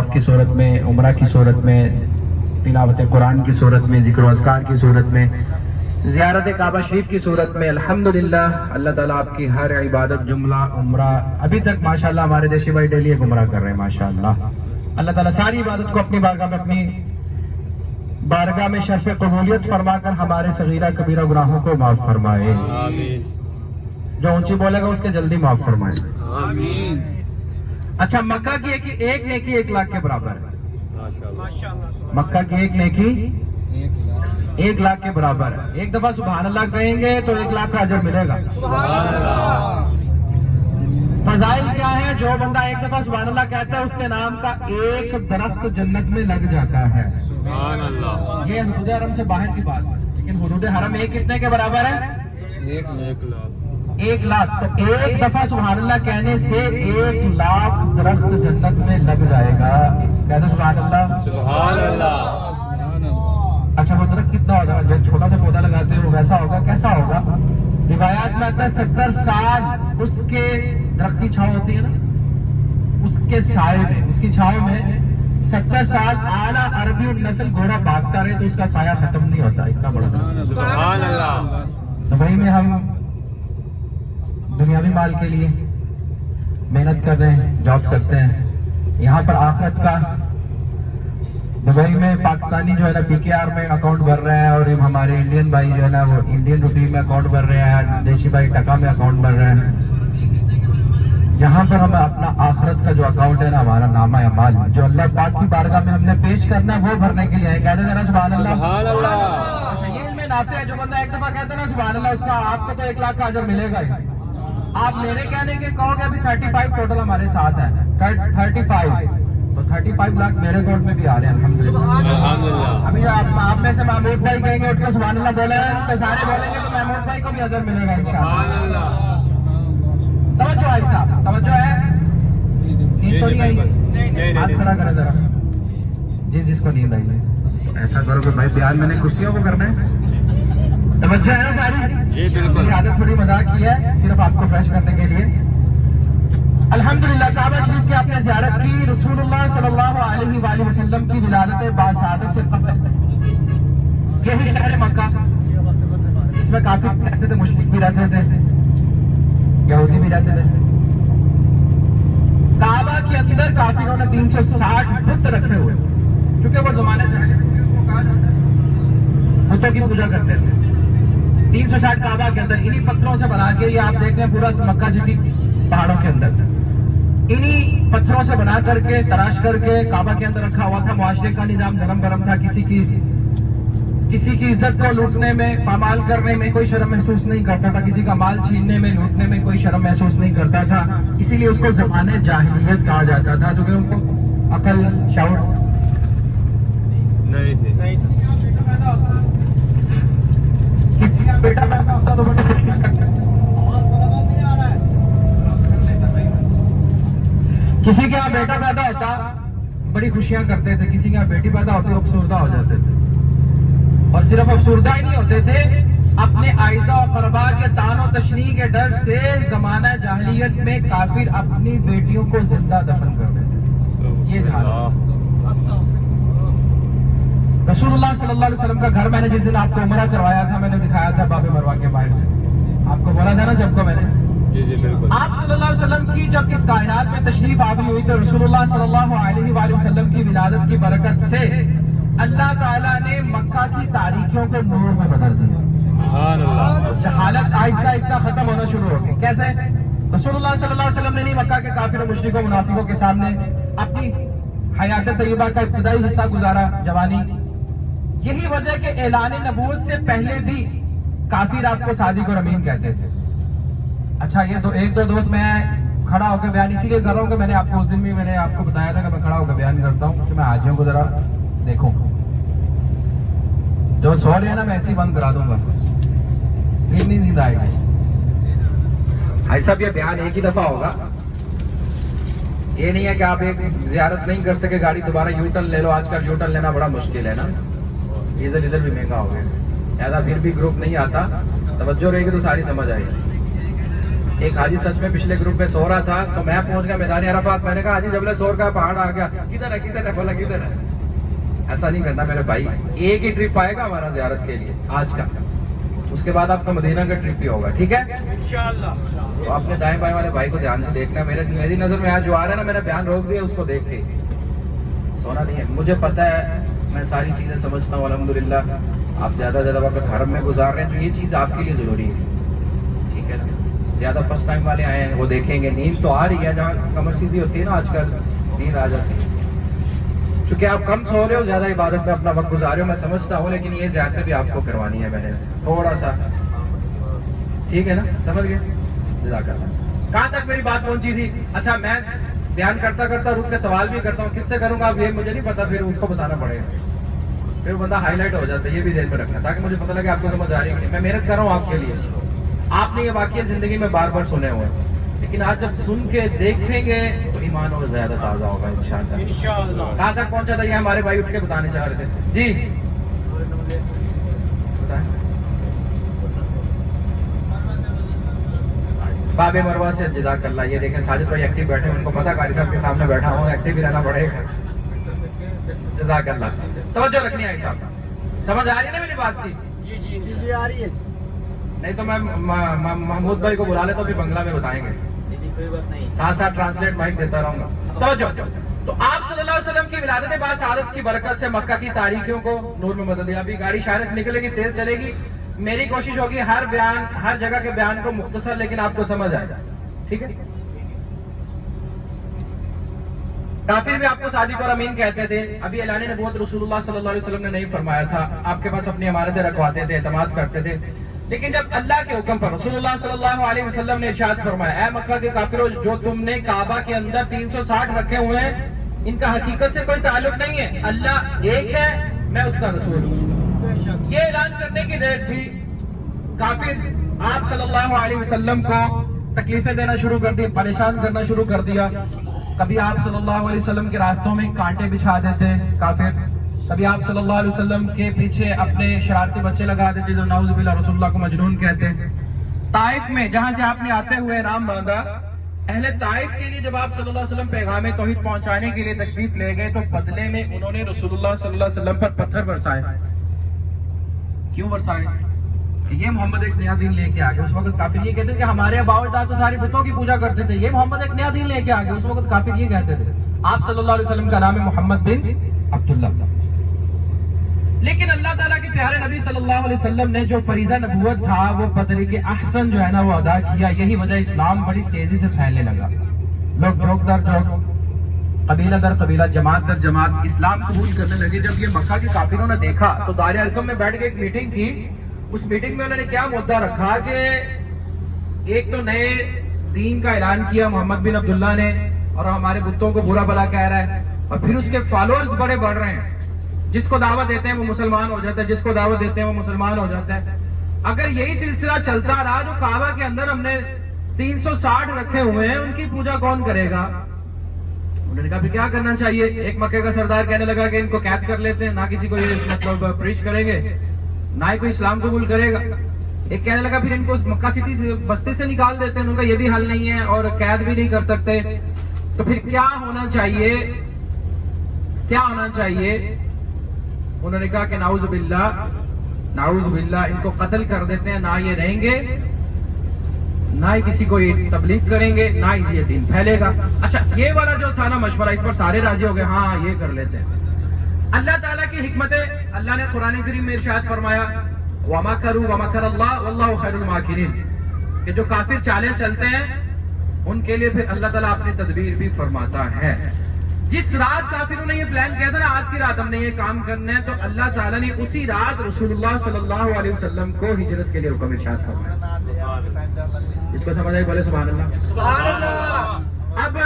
طواف کی صورت میں، عمرہ کی صورت میں، تلاوت قرآن کی صورت میں، ذکر و اذکار کی صورت میں، زیارت کعبہ شریف کی صورت میں. الحمدللہ اللہ تعالیٰ آپ کی ہر عبادت، جملہ، عمرہ، ابھی تک ماشاءاللہ ہمارے دیشی بھائی ڈیلی ایک عمرہ کر رہے ہیں ماشاءاللہ. اللہ تعالیٰ ساری عبادت کو اپنی بارگاہ میں شرف قبولیت فرما کر ہمارے صغیرہ کبیرہ گناہوں کو معاف فرمائے. جو اونچی بولے گا اس کے جلدی معاف فرمائے. اچھا، مکہ کی ایک نیکی 1 لاکھ کے برابر ہے. مکہ کی ایک نیکی 1 لاکھ کے برابر ہے. ایک دفعہ سبحان اللہ کہیں گے تو 1 لاکھ کا اجر ملے گا. فضائل کیا ہے؟ جو بندہ ایک دفعہ سبحان اللہ کہتا ہے اس کے نام کا ایک درخت جنت میں لگ جاتا ہے. یہ حدود حرم سے باہر کی بات ہے، لیکن حدود حرم ایک کتنے کے برابر ہے؟ 1 لاکھ. تو ایک دفعہ سبحان اللہ کہنے سے 1 لاکھ درخت جنت میں لگ جائے گا. کہتے سبحان اللہ. سبحان اللہ. اچھا، وہ درخت کتنا ہوگا؟ جب چھوٹا سا پودا لگاتے ہو ویسا ہوگا؟ کیسا ہوگا؟ روایات میں آتا ہے 70 سال اس کے درخت کی چھاؤں ہوتی ہے نا، اس کے سائے میں، اس کی چھاؤں میں 70 سال اعلیٰ عربی نسل گھوڑا بھاگتا رہے تو اس کا سایہ ختم نہیں ہوتا. اتنا بڑا درخت. سبحان اللہ. دبئی میں ہم دنیاوی مال کے لیے محنت کر رہے ہیں، جاب کرتے ہیں. یہاں پر آخرت کا، دبئی میں پاکستانی جو ہے نا پی کے آر میں اکاؤنٹ بھر رہے ہیں، اور ہمارے انڈین بھائی جو ہے نا وہ انڈین روپی میں اکاؤنٹ بھر رہے ہیں، دیشی بھائی ٹکا میں اکاؤنٹ بھر رہے ہیں. یہاں پر ہمیں اپنا آخرت کا جو اکاؤنٹ ہے نا، ہمارا نامہ اعمال جو اللہ پاک کی بارگاہ میں ہم نے پیش کرنا ہے وہ بھرنے کے لیے ہے. کہتے ہیں نا سبحان اللہ. اچھا، یہ علم نافع ہے. جو بندہ ایک دفعہ کہتے ہیں نا سبحان اللہ، اس کا آپ کو تو 1 لاکھ کا اجر ملے گا ہی. آپ میرے کہنے کے کہو گے ابھی 35 ٹوٹل ہمارے ساتھ ہے. 35 تو 35 لاکھ میرے اکاؤنٹ میں بھی آ رہے ہیں الحمدللہ. ابھی آپ میں سے محمود بھائی کہیں گے اٹھ کے سبحان اللہ بولے تو سارے بولیں گے تو محمود بھائی کو بھی اجر ملے گا انشاءاللہ. توجہ ہے صاحب، توجہ ہے. نیند تو نہیں آئی؟ ہاتھ کھڑا کرے ذرا. جس کو نیند آئی ہے ایسا کرو کہ بھائی بیان میں نے کرسیوں کو کرنا ہے. توجہ ہے نا ساری؟ جی بالکل. عادت تھوڑی مذاق کی ہے صرف آپ کو فریش کرنے کے لیے. الحمدللہ کعبہ شریف کی آپ نے زیارت کی. رسول اللہ صلی اللہ علیہ وآلہ وسلم کی ولادت باسعادت سے قبل یہی شہر مکہ، اس میں کافی رہتے تھے، مشرک بھی رہتے تھے، یہودی بھی رہتے تھے. کعبہ کے اندر کافروں نے 360 بت رکھے ہوئے، کیونکہ وہ زمانے بتوں کی پوجا کرتے تھے. 360 کعبہ کے اندر انہی پتھروں سے بنا کے، یہ آپ دیکھ رہے ہیں پورا مکہ سٹی پہاڑوں کے اندر انہی پتھروں سے بنا کر کے، تراش کر کے کعبہ کے اندر رکھا ہوا تھا. معاشرے کا نظام نرم برم تھا. کسی کی عزت کو لوٹنے میں، پامال کرنے میں کوئی شرم محسوس نہیں کرتا تھا. کسی کا مال چھیننے میں، لوٹنے میں کوئی شرم محسوس نہیں کرتا تھا. اسی لیے اس کو زمانے جاہلیت کہا جاتا تھا، کیونکہ ان کو عقل شعور نہیں تھی. کسی کا بیٹا پیدا ہوتا تو بڑی خوشیاں کرتے تھے. کسی کے یہاں بیٹا پیدا ہوتا بڑی خوشیاں کرتے تھے، کسی کے یہاں بیٹی پیدا ہوتی افسردہ ہو جاتے تھے. اور صرف افسردہ ہی نہیں ہوتے تھے، اپنے اعزا و اقربا کے طعن و تشنیع کے ڈر سے زمانہ جاہلیت میں کافر اپنی بیٹیوں کو زندہ دفن کر دیتے تھے. یہ حالت. رسول اللہ صلی اللہ علیہ وسلم کا گھر میں نے جس دن آپ کو عمرہ کروایا تھا، میں نے دکھایا تھا باب مروہ کے باہر سے. آپ کو بولا تھا نا جب کو میں نے. جی بالکل. آپ صلی اللہ علیہ وسلم کی جب اس کائنات میں تشریف آوری ہوئی تو رسول اللہ صلی اللہ علیہ وآلہ وسلم کی ولادت کی برکت سے اللہ تعالیٰ نے مکہ کی تاریکیوں کو نور میں بدل دیا. سبحان اللہ. جہالت آہستہ آہستہ ختم ہونا شروع ہو گئی. کیسے؟ رسول اللہ صلی اللہ علیہ وسلم نے نہیں مکہ کے کافر و مشرکوں منافقوں کے سامنے اپنی حیات طیبہ کا ابتدائی حصہ گزارا، جوانی. یہی وجہ کہ اعلان نبوت سے پہلے بھی کافر آپ کو صادق اور امین کہتے تھے. اچھا، یہ ایک دو دوست میں کھڑا ہو کے بیان اسی لیے کر رہا ہوں کہ میں نے آپ کو اس دن بھی میں نے آپ کو بتایا تھا کہ میں کھڑا ہو کے بیان کرتا ہوں کہ میں حاجیوں کو ذرا دیکھوں. جو سو رہے ہیں نا میں ایسے ہی بند کرا دوں گا، پھر نہیں نیند آئے گی. بھائی صاحب یہ بیان ایک ہی دفعہ ہوگا. یہ نہیں ہے کہ آپ ایک زیارت نہیں کر سکے، گاڑی دوبارہ یو ٹرن لے لو. آج کل یو ٹرن لینا بڑا مشکل ہے نا، ڈیزل بھی مہنگا ہو گیا. ایسا پھر بھی گروپ نہیں آتا. توجہ رہے گی تو ساری سمجھ آئے گی. ایک حاجی سچ میں پچھلے گروپ میں سو رہا تھا تو میں پہنچ گیا میدان عرفات. میں نے کہا حاجی جبل سور کا پہاڑ آ گیا. کدھر ہے بولا کدھر ہے. ایسا نہیں کرنا میرے بھائی. ایک ہی ٹرپ آئے گا ہمارا زیارت کے لیے آج کا, اس کے بعد آپ کا مدینہ کا ٹرپ بھی ہوگا. ٹھیک ہے انشاءاللہ. تو اپنے دائیں بائیں والے بھائی کو دھیان سے دیکھنا. میری نظر میں آج جو آ رہا ہے نا, میرا بیان روک دیا, اس کو دیکھ کے سونا نہیں ہے. مجھے پتا ہے, میں ساری چیزیں سمجھتا ہوں الحمدللہ. آپ زیادہ وقت حرم میں گزار رہے ہیں تو یہ چیز آپ کے لیے ضروری ہے. ٹھیک ہے نا. زیادہ فرسٹ ٹائم والے آئے ہیں وہ دیکھیں گے. نیند تو آ رہی ہے, جہاں کمر سیدھی ہوتی ہے نا آج کل نیند آ جاتی ہے. چونکہ آپ کم سو رہے ہو, زیادہ عبادت میں اپنا وقت گزار رہے ہو, میں سمجھتا ہوں, لیکن یہ زیادتی بھی آپ کو کروانی ہے میں نے تھوڑا سا. ٹھیک ہے نا, سمجھ گئے. جزاک اللہ. کہاں تک میری بات پہنچی تھی؟ اچھا, میں بیان کرتا رک کے سوال بھی کرتا ہوں. کس سے کروں گا اب یہ مجھے نہیں پتا, پھر اس کو بتانا پڑے گا, پھر بندہ ہائی لائٹ ہو جاتا ہے. یہ بھی ذہن میں رکھنا تاکہ مجھے پتہ لگے آپ کو سمجھ آ رہی ہے. میں محنت کر رہا ہوں آپ کے لیے. آپ نے یہ واقعہ زندگی میں بار سنے ہوئے, لیکن آج جب سن کے دیکھیں گے تو ایمان اور زیادہ تازہ ہوگا انشاءاللہ. کہاں تک پہنچا تھا یہ ہمارے بھائی اٹھ کے بتانے چاہ رہے تھے. جی باب مروہ سے. جزاک اللہ. یہ دیکھیں ساجد بھائی ایکٹیو بیٹھے, ان کو پتا قاری صاحب کے سامنے بیٹھا ہوں, ایکٹیو بھی رہنا پڑے گا. جزاک اللہ. توجہ رکھنی ہے صاحب. سمجھ آ رہی ہے نا میری بات کی؟ جی آ رہی ہے. نہیں تو میں محمود بھائی کو بلا لیتا ہوں, پھر بنگلہ میں بتائیں گے. ساتھ ٹرانسلیٹ مائک دیتا رہوں گا. توجہ. تو آپ صلی اللہ علیہ وسلم کی ولادت بعد سعادت کی برکت سے مکہ کی تاریخیوں کو نور میں بدل دیا. ابھی گاڑی شہر سے نکلے گی, تیز چلے گی. میری کوشش ہوگی ہر جگہ کے بیان کو مختصر لیکن آپ کو سمجھ آئے گا. ٹھیک ہے. کافر بھی آپ کو صادق اور امین کہتے تھے. ابھی اعلان نبوت رسول اللہ صلی اللہ علیہ وسلم نے نہیں فرمایا تھا. آپ کے پاس اپنی امانتیں رکھواتے تھے, اعتماد کرتے تھے. لیکن جب اللہ کے حکم پر رسول اللہ صلی اللہ علیہ وسلم نے ارشاد فرمایا, اے مکہ کے کافروں, جو تم نے کعبہ کے اندر 360 رکھے ہوئے ہیں, ان کا حقیقت سے کوئی تعلق نہیں ہے. اللہ ایک ہے, میں اس کا رسول ہوں. یہ اعلان کرنے کی دیر تھی. کافر آپ صلی اللہ علیہ وسلم کو تکلیفیں دینا شروع کر دی, پریشان کرنا شروع کر دیا. کبھی آپ صلی اللہ علیہ وسلم کے راستوں میں کانٹے بچھا دیتے کافر. کبھی آپ صلی اللہ علیہ وسلم کے پیچھے اپنے شرارتی بچے لگا دیتے جو نعوذ باللہ رسول اللہ کو مجنون کہتے. طائف میں جہاں سے آپ نے آتے ہوئے رام باندھا, اہل طائف کے لیے جب آپ صلی اللہ علیہ وسلم پیغام توحید پہنچانے کے لیے تشریف لے گئے تو بدلے میں انہوں نے رسول اللہ صلی اللہ علیہ وسلم پر پتھر برسائے. کیوں برسائے؟ یہ محمد ایک نیا دین لے کے آگے. اس وقت کافر یہ کہتے تھے کہ ہمارے ابا و اجداد تو ساری بتوں کی پوجا کرتے تھے, یہ محمد ایک نیا دین لے کے آگے. اس وقت کافر یہ کہتے تھے. آپ صلی اللہ علیہ وسلم کا نام ہے محمد بن عبداللہ. لیکن اللہ تعالیٰ کے پیارے نبی صلی اللہ علیہ وسلم نے جو فریضہ نبوت تھا وہ بطریق احسن جو ہے نا وہ ادا کیا. یہی وجہ اسلام بڑی تیزی سے پھیلنے لگا. لوگ جھوک در جھوک, قبیلہ در قبیلہ, جماعت در جماعت اسلام قبول کرنے لگے. جب یہ مکہ کے کافروں نے دیکھا تو دار ارقم میں بیٹھ کے ایک میٹنگ کی. اس میٹنگ میں انہوں نے کیا مدعا رکھا کہ ایک تو نئے دین کا اعلان کیا محمد بن عبداللہ نے, اور ہمارے بتوں کو برا بلا کہہ رہا ہے, اور پھر اس کے فالوورز بڑے بڑھ رہے ہیں. جس کو دعوت دیتے ہیں وہ مسلمان ہو جاتا ہے, جس کو دعوت دیتے ہیں وہ مسلمان ہو جاتا ہے. اگر یہی سلسلہ چلتا رہا, جو کعبہ کے اندر ہم نے 360 رکھے ہوئے ہیں, ان کی پوجا کون کرے گا؟ انہوں نے کہا پھر کیا کرنا چاہیے. ایک مکے کا سردار کہنے لگا کہ ان کو قید کر لیتے ہیں, نہ کسی کو یہ مطلب پریچ کریں گے, نہ ہی کوئی اسلام قبول کرے گا. ایک کہنے لگا پھر ان کو مکہ سٹی بستی سے نکال دیتے ہیں. ان کا یہ بھی حل نہیں ہے اور قید بھی نہیں کر سکتے. تو پھر کیا ہونا چاہیے, کیا ہونا چاہیے؟ انہوں نے کہا کہ نعوذ باللہ ان کو قتل کر دیتے ہیں, نہ یہ رہیں گے, نہ ہی کسی کو یہ تبلیغ کریں گے, نہ ہی یہ دین پھیلے گا. اچھا, یہ والا جو تھا نا مشورہ, اس پر سارے راضی ہو گئے, ہاں یہ کر لیتے ہیں. اللہ تعالیٰ کی حکمت ہے. اللہ نے قرآن کریم میں ارشاد فرمایا وَمَكَرُوا وَمَكَرَ اللَّهُ وَاللَّهُ خَيْرُ الْمَاكِرِينَ, کہ جو کافر چالیں چلتے ہیں ان کے لیے پھر اللہ تعالیٰ اپنی تدبیر بھی فرماتا ہے. جس رات کافروں نے یہ پلان کیا تھا نا, آج کی رات ہم نے یہ کام کرنا ہے, تو اللہ تعالیٰ نے اسی رات رسول اللہ صلی اللہ علیہ وسلم کو ہجرت کے لیے حکم ارشاد فرمایا. اس کو سمجھ آئی؟ بولے سبحان اللہ. سبحان اللہ. اب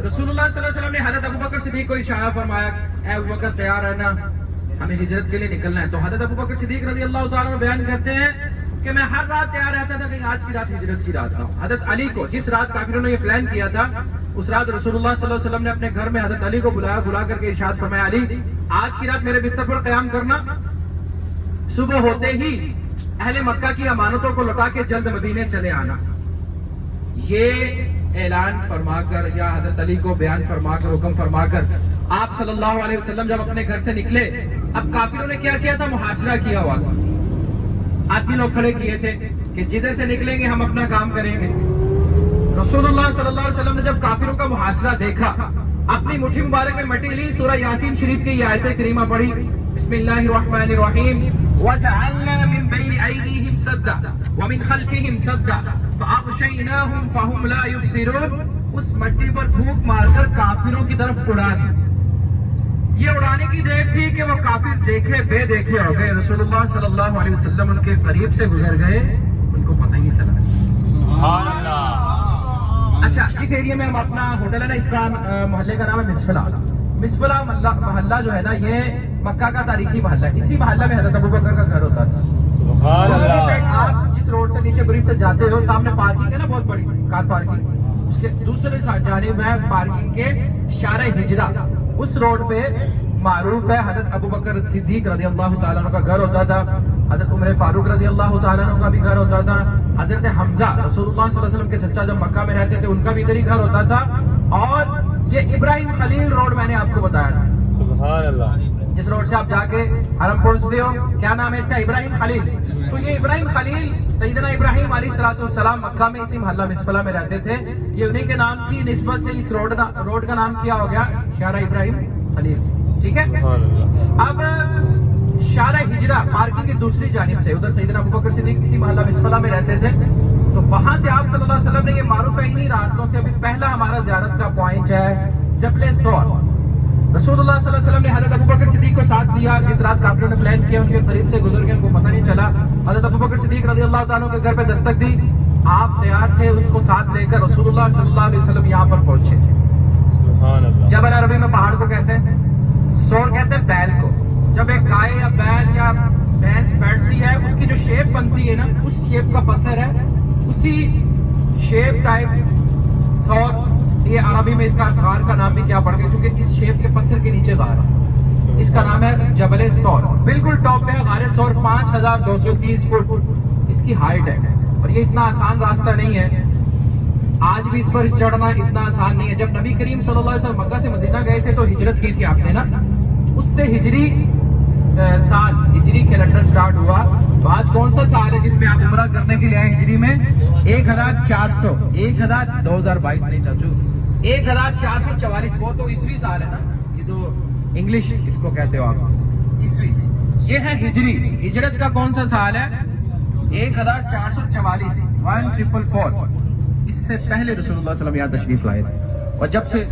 رسول اللہ صلی اللہ علیہ وسلم نے حضرت ابوبکر صدیق کو اشارہ فرمایا, اے ابوبکر تیار رہنا, ہمیں ہجرت کے لیے نکلنا ہے. تو حضرت ابوبکر صدیق رضی اللہ تعالیٰ عنہ بیان کرتے ہیں کہ میں ہر رات تیار رہتا تھا کہ آج کی رات ہجرت کی رات تھا. حضرت علی کو جس رات کافروں نے یہ پلان کیا تھا, اس رات رسول اللہ صلی اللہ علیہ وسلم نے اپنے گھر میں حضرت علی کو بلا کر کے ارشاد فرمایا, علی آج کی رات میرے بستر پر قیام کرنا, صبح ہوتے ہی اہل مکہ کی امانتوں کو لوٹا کے جلد مدینے چلے آنا. یہ اعلان فرما کر یا حضرت علی کو بیان فرما کر حکم فرما کر آپ صلی اللہ علیہ وسلم جب اپنے گھر سے نکلے، اب کافروں نے کیا کیا تھا؟ محاصرہ کیا ہوا تھا. آدمی لوگ کھڑے کیے تھے کہ جدھر سے نکلیں گے ہم اپنا کام کریں گے. رسول اللہ صلی اللہ علیہ وسلم نے جب کافروں کا محاصرہ دیکھا، اپنی مٹھی مبارک میں مٹی لی، سورہ یاسین شریف کی یہ آیت کریمہ پڑھی، بسم اللہ الرحمن الرحیم، وَجَعَلْنَا مِن بَيْنِ أَيْدِيهِمْ سَدًّا وَمِنْ خَلْفِهِمْ سَدًّا فَأَغْشَيْنَاهُمْ فَهُمْ لَا يُبْصِرُونَ. اس مٹی پر پھونک مار کر کافروں کی طرف اڑا دی. یہ اڑانے کی دیر تھی کہ وہ کافر دیکھے بے دیکھے ہو گئے. رسول اللہ صلی اللہ علیہ وسلم ان کے قریب سے گزر گئے، ان کو پتہ ہی نہیں چلا. سبحان اللہ. اچھا، اس ایریا میں ہم اپنا ہوٹل ہے نا، اس کا محلے کا نام ہے مسفلا. مسفلا محلہ جو ہے نا، یہ مکہ کا تاریخی محلہ ہے. اسی محلہ میں حضرت ابوبکر کا گھر ہوتا تھا. سبحان اللہ. آپ جس روڈ سے نیچے برج سے جاتے ہو، سامنے پارکنگ ہے نا، بہت بڑی کار پارکنگ، اس کے دوسرے جانب ہے پارکنگ کے شارع ہجرہ. اس روڈ پہ معروف ہے حضرت ابوبکر صدیق رضی اللہ تعالیٰ عنہ کا گھر ہوتا تھا. حضرت عمر فاروق رضی اللہ تعالیٰ عنہ کا بھی گھر ہوتا تھا. حضرت حمزہ رسول اللہ صلی اللہ علیہ وسلم کے چچا جب مکہ میں رہتے تھے، ان کا بھی ادھر ہی گھر ہوتا تھا. اور یہ ابراہیم خلیل روڈ میں نے آپ کو بتایا تھا، سبحان اللہ. جس روڈ سے آپ جا کے حرم پہنچتے ہو، کیا نام ہے اس کا؟ ابراہیم خلیل. تو یہ ابراہیم خلیل سیدنا ابراہیم علیہ الصلوۃ والسلام مکہ میں اسی محلہ مسفلا میں رہتے تھے. یہ انہیں کے نام کی نسبت سے اس روڈ کا نام کیا ہو گیا؟ شارع ابراہیم خلیل. ٹھیک ہے. سبحان اللہ. اب شارع ہجرہ پارکنگ کی دوسری جانب سے، ادھر سیدنا ابوبکر صدیق کسی محلہ مسفلا میں رہتے تھے. تو وہاں سے آپ صلی اللہ علیہ وسلم نے، یہ معروف ہے انہی راستوں سے، ابھی پہلا ہمارا زیارت کا پوائنٹ ہے جبل ثور. رسول اللہ صلی اللہ علیہ وسلم نے حضرت ابوبکر صدیق کو ساتھ لیا. جس رات کافروں نے پلان کیا، ان کے قریب سے گزر گئے، ان کو پتہ نہیں چلا. حضرت ابوبکر صدیق رضی اللہ تعالیٰ کے گھر پہ دستک دی. آپ تیار تھے، ان کو ساتھ لے کر رسول اللہ صلی اللہ علیہ وسلم یہاں پر پہنچے. سبحان اللہ. جبل عربی میں پہاڑ کو کہتے ہیں، سور کہتے ہیں بیل کو. جب ایک گائے یا بیل یا بھینس بیٹھتی ہے، اس کی جو شیپ بنتی ہے نا، اس شیپ کا پتھر ہے، اسی شیپ ٹائپ سور. یہ عربی میں اس کا غار کا نام بھی کیا پڑ گیا، چونکہ اس شیپ کے پتھر کے نیچے غار ہے. اس کا نام ہے جبل ثور. بالکل ٹاپ پہ ہے غار ثور. 5230 فٹ اس کی ہائٹ ہے. اور یہ اتنا آسان راستہ نہیں ہے، آج بھی اس پر چڑھنا اتنا آسان نہیں ہے. جب نبی کریم صلی اللہ علیہ وسلم مکہ سے مدینہ گئے تھے تو ہجرت کی تھی آپ نے نا، اس سے ہجری سال، ہجری کیلنڈر سٹارٹ ہوا. تو آج کون سا سال ہے جس میں آپ عمرہ کرنے کے لیے آئے ہجری میں؟ 1400 2022 نہیں چاچو، 1444. وہ تو عیسوی سال ہے نا، یہ تو انگلش اس کو کہتے ہو آپ، عیسوی. یہ ہے ہجری. ہجرت کا کون سا سال ہے؟ 1444 1444. اس سے پہلے رسول اللہ صلی اللہ علیہ وسلم یہاں تشریف لائے تھے. اور جب سے